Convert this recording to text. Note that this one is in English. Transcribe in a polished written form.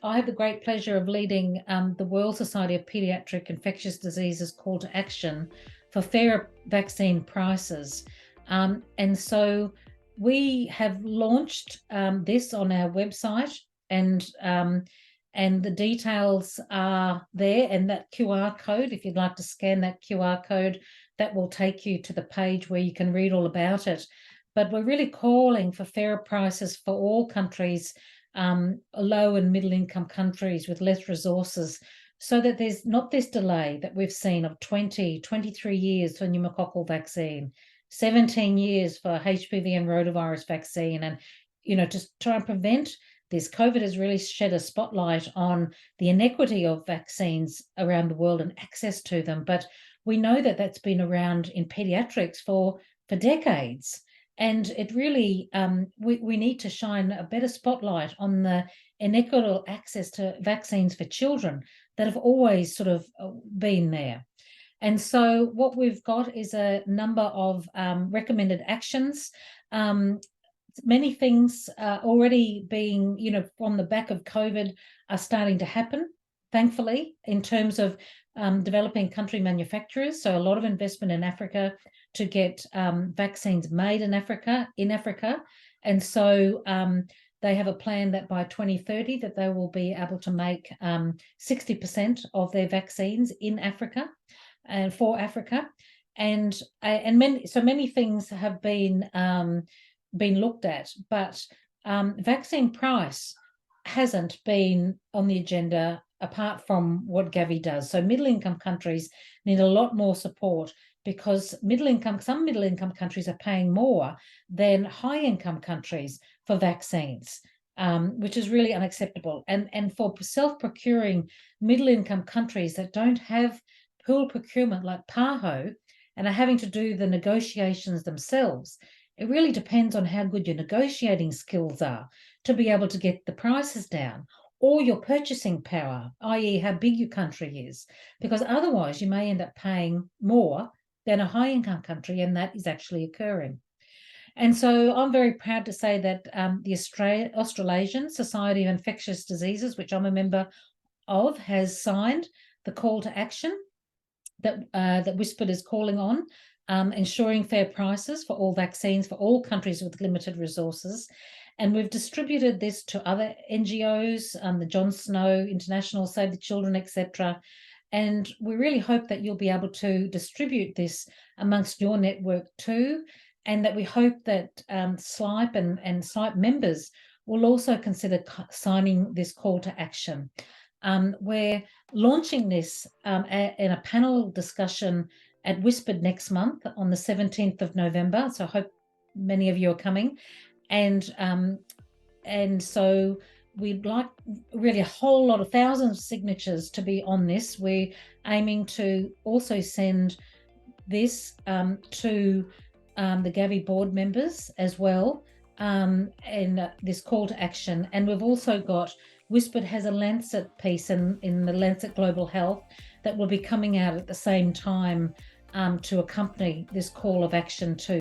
I have the great pleasure of leading the World Society of Pediatric Infectious Diseases call to action for fairer vaccine prices. And so we have launched this on our website, and the details are there, and that QR code, if you'd like to scan that QR code, that will take you to the page where you can read all about it. But we're really calling for fairer prices for all countries, low and middle income countries with less resources, so that there's not this delay that we've seen of 23 years for pneumococcal vaccine, 17 years for HPV and rotavirus vaccine. And, to try and prevent this, COVID has really shed a spotlight on the inequity of vaccines around the world and access to them. But we know that that's been around in pediatrics for decades. And it really, we need to shine a better spotlight on the inequitable access to vaccines for children that have always sort of been there. And so what we've got is a number of recommended actions. Many things already being, from the back of COVID are starting to happen, thankfully, in terms of developing country manufacturers. So a lot of investment in Africa to get vaccines made in Africa. And so they have a plan that by 2030 that they will be able to make 60% of their vaccines in Africa and for Africa. And many things have been looked at, but vaccine price hasn't been on the agenda apart from what Gavi does. So middle-income countries need a lot more support, because some middle-income countries are paying more than high-income countries for vaccines, which is really unacceptable. And for self-procuring middle-income countries that don't have pool procurement like PAHO and are having to do the negotiations themselves, it really depends on how good your negotiating skills are to be able to get the prices down, or your purchasing power, i.e. how big your country is, because otherwise you may end up paying more than a high-income country, and that is actually occurring. And so I'm very proud to say that the Australasian Society of Infectious Diseases, which I'm a member of, has signed the call to action that WSPID is calling on, ensuring fair prices for all vaccines for all countries with limited resources. And we've distributed this to other NGOs, the John Snow International, Save the Children, etc. And we really hope that you'll be able to distribute this amongst your network too, and that we hope that SLIPE and SLIPE members will also consider signing this call to action. We're launching this in a panel discussion at WSPID next month on the 17th of November. So I hope many of you are coming. And so we'd like really a whole lot of thousands of signatures to be on this. We're aiming to also send this to the Gavi board members as well, and this call to action. And we've also got, WSPID has a Lancet piece in the Lancet Global Health that will be coming out at the same time to accompany this call of action too.